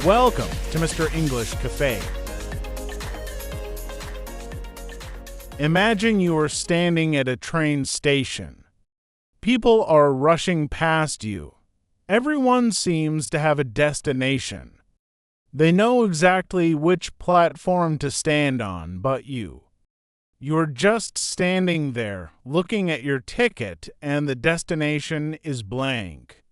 Welcome to Mr. English Cafe. Imagine you are standing at a train station. People are rushing past you. Everyone seems to have a destination. They know exactly which platform to stand on, but you. You're just standing there, looking at your ticket, and the destination is blank.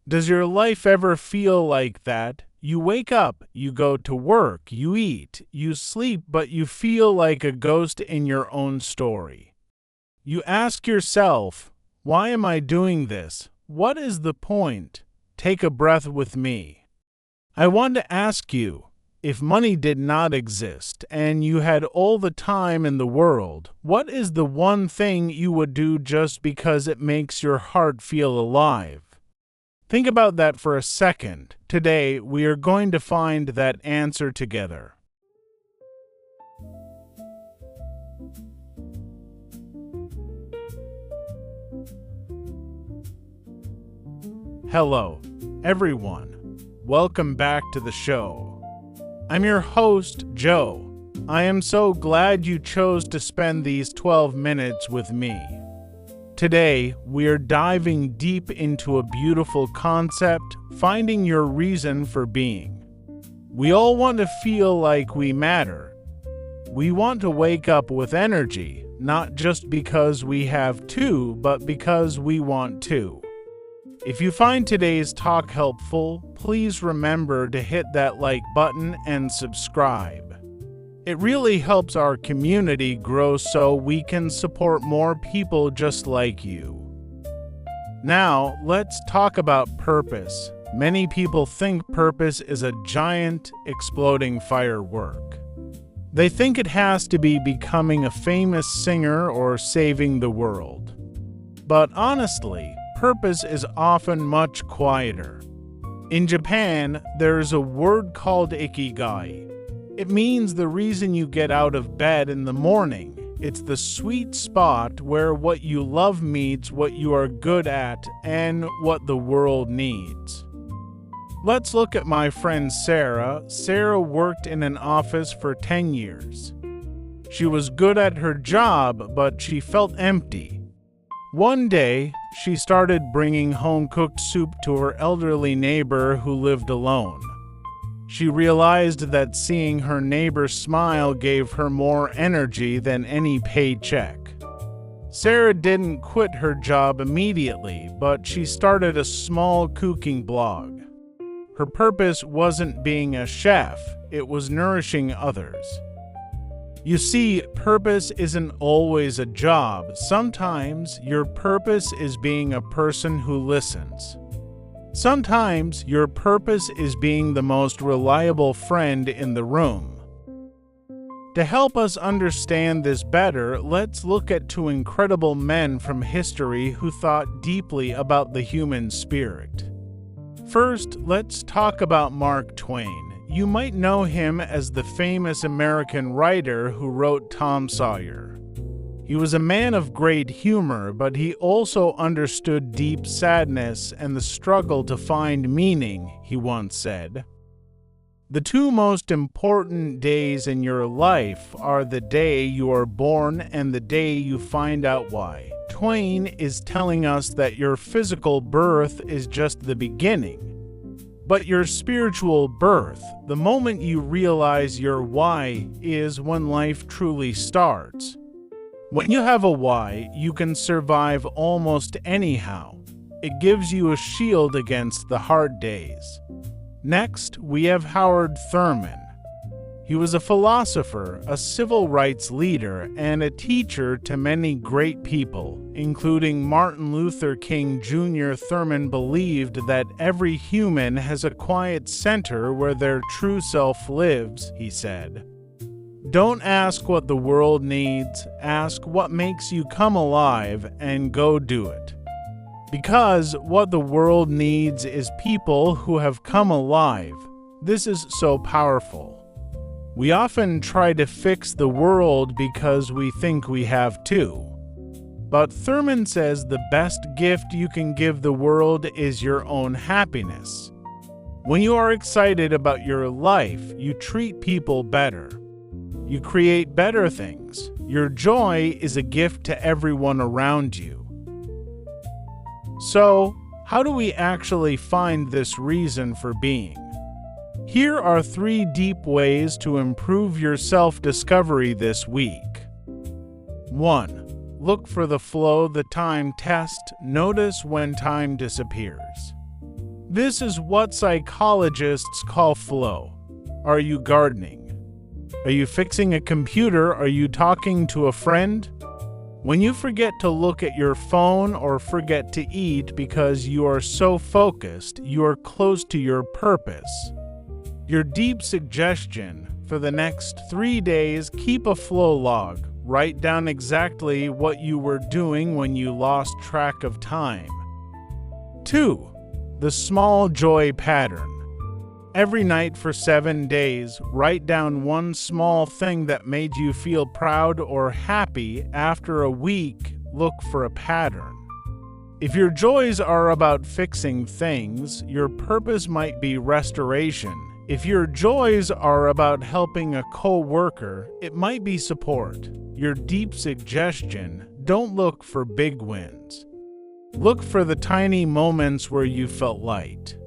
Does your life ever feel like that? You wake up, you go to work, you eat, you sleep, but you feel like a ghost in your own story. You ask yourself, why am I doing this? What is the point? Take a breath with me. I want to ask you, if money did not exist and you had all the time in the world, what is the one thing you would do just because it makes your heart feel alive? Think about that for a second. Today, we are going to find that answer together. Hello, everyone. Welcome back to the show. I'm your host, Joe. I am so glad you chose to spend these 12 minutes with me. Today, we are diving deep into a beautiful concept, finding your reason for being. We all want to feel like we matter. We want to wake up with energy, not just because we have to, but because we want to. If you find today's talk helpful, please remember to hit that like button and subscribe. It really helps our community grow so we can support more people just like you. Now, let's talk about purpose. Many people think purpose is a giant, exploding firework. They think it has to be becoming a famous singer or saving the world. But honestly, purpose is often much quieter. In Japan, there's a word called Ikigai. It means the reason you get out of bed in the morning. It's the sweet spot where what you love meets what you are good at and what the world needs. Let's look at my friend Sarah. Sarah worked in an office for 10 years. She was good at her job, but she felt empty. One day, she started bringing home-cooked soup to her elderly neighbor who lived alone. She realized that seeing her neighbor smile gave her more energy than any paycheck. Sarah didn't quit her job immediately, but she started a small cooking blog. Her purpose wasn't being a chef, it was nourishing others. You see, purpose isn't always a job. Sometimes your purpose is being a person who listens. Sometimes your purpose is being the most reliable friend in the room. To help us understand this better, let's look at two incredible men from history who thought deeply about the human spirit. First, let's talk about Mark Twain. You might know him as the famous American writer who wrote Tom Sawyer. He was a man of great humor, but he also understood deep sadness and the struggle to find meaning, he once said. The two most important days in your life are the day you are born and the day you find out why. Twain is telling us that your physical birth is just the beginning. But your spiritual birth, the moment you realize your why, is when life truly starts. When you have a why, you can survive almost anyhow. It gives you a shield against the hard days. Next, we have Howard Thurman. He was a philosopher, a civil rights leader, and a teacher to many great people, including Martin Luther King Jr. Thurman believed that every human has a quiet center where their true self lives, he said. Don't ask what the world needs, ask what makes you come alive and go do it. Because what the world needs is people who have come alive. This is so powerful. We often try to fix the world because we think we have to. But Thurman says the best gift you can give the world is your own happiness. When you are excited about your life, you treat people better. You create better things. Your joy is a gift to everyone around you. So, how do we actually find this reason for being? Here are 3 deep ways to improve your self-discovery this week. 1. Look for the flow, the time test. Notice when time disappears. This is what psychologists call flow. Are you gardening? Are you fixing a computer? Are you talking to a friend? When you forget to look at your phone or forget to eat because you are so focused, you are close to your purpose. Your deep suggestion for the next 3 days: keep a flow log. Write down exactly what you were doing when you lost track of time. 2. The small joy pattern. Every night for 7 days, write down one small thing that made you feel proud or happy. After a week, look for a pattern. If your joys are about fixing things, your purpose might be restoration. If your joys are about helping a co-worker, it might be support. Your deep suggestion: don't look for big wins. Look for the tiny moments where you felt light.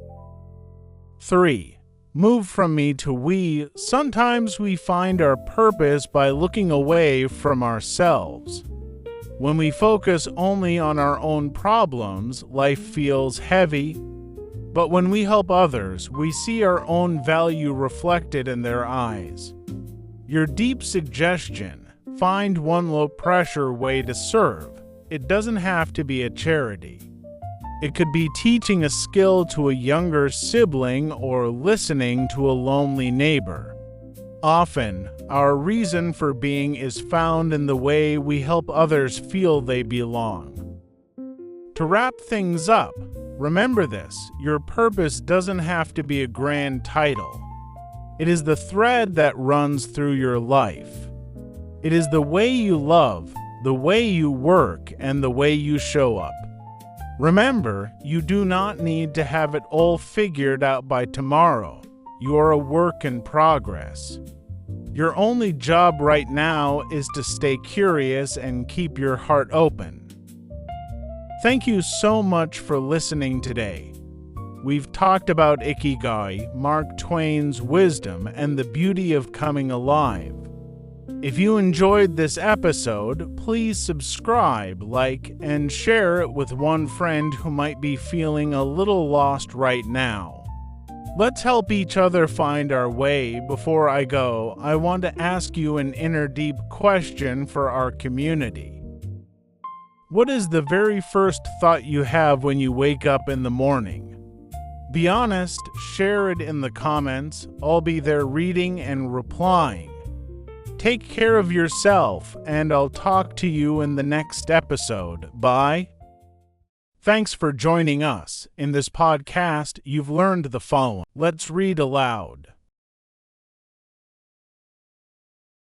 3. Move from me to we. Sometimes we find our purpose by looking away from ourselves. When we focus only on our own problems, life feels heavy. But when we help others, we see our own value reflected in their eyes. Your deep suggestion: find one low-pressure way to serve. It doesn't have to be a charity. It could be teaching a skill to a younger sibling or listening to a lonely neighbor. Often, our reason for being is found in the way we help others feel they belong. To wrap things up, remember this: your purpose doesn't have to be a grand title. It is the thread that runs through your life. It is the way you love, the way you work, and the way you show up. Remember, you do not need to have it all figured out by tomorrow. You are a work in progress. Your only job right now is to stay curious and keep your heart open. Thank you so much for listening today. We've talked about Ikigai, Mark Twain's wisdom, and the beauty of coming alive. If you enjoyed this episode, please subscribe, like, and share it with one friend who might be feeling a little lost right now. Let's help each other find our way. Before I go, I want to ask you an inner deep question for our community. What is the very first thought you have when you wake up in the morning? Be honest, share it in the comments. I'll be there reading and replying. Take care of yourself, and I'll talk to you in the next episode. Bye. Thanks for joining us. In this podcast, you've learned the following. Let's read aloud.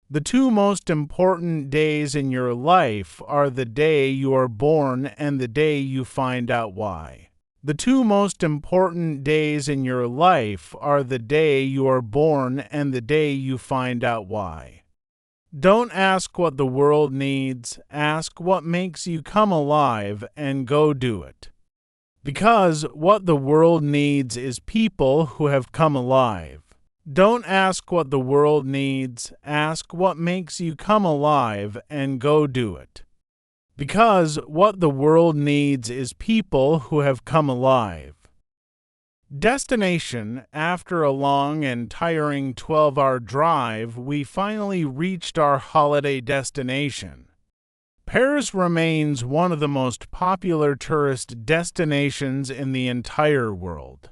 The 2 most important days in your life are the day you are born and the day you find out why. The 2 most important days in your life are the day you are born and the day you find out why. Don't ask what the world needs, ask what makes you come alive and go do it. Because what the world needs is people who have come alive. Don't ask what the world needs, ask what makes you come alive and go do it. Because what the world needs is people who have come alive. Destination: after a long and tiring 12-hour drive, we finally reached our holiday destination. Paris remains one of the most popular tourist destinations in the entire world.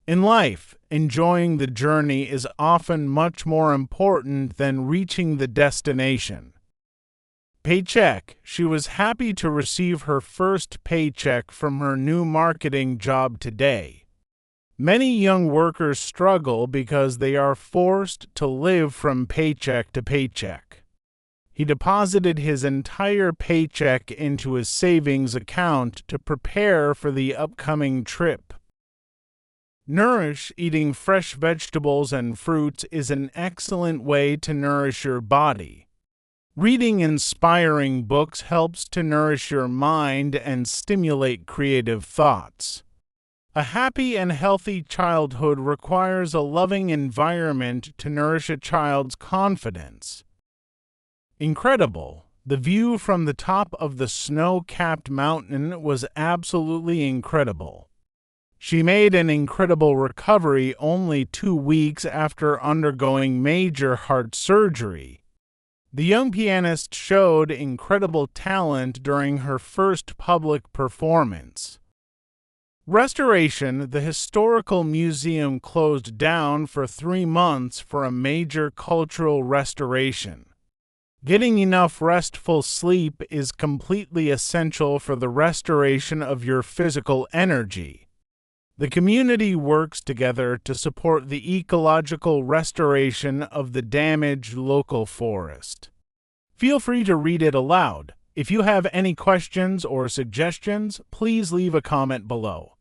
In life, enjoying the journey is often much more important than reaching the destination. Paycheck: she was happy to receive her first paycheck from her new marketing job today. Many young workers struggle because they are forced to live from paycheck to paycheck. He deposited his entire paycheck into his savings account to prepare for the upcoming trip. Nourish. Eating fresh vegetables and fruits is an excellent way to nourish your body. Reading inspiring books helps to nourish your mind and stimulate creative thoughts. A happy and healthy childhood requires a loving environment to nourish a child's confidence. Incredible. The view from the top of the snow-capped mountain was absolutely incredible. She made an incredible recovery only 2 weeks after undergoing major heart surgery. The young pianist showed incredible talent during her first public performance. Restoration. The historical museum closed down for 3 months for a major cultural restoration. Getting enough restful sleep is completely essential for the restoration of your physical energy. The community works together to support the ecological restoration of the damaged local forest. Feel free to read it aloud. If you have any questions or suggestions, please leave a comment below.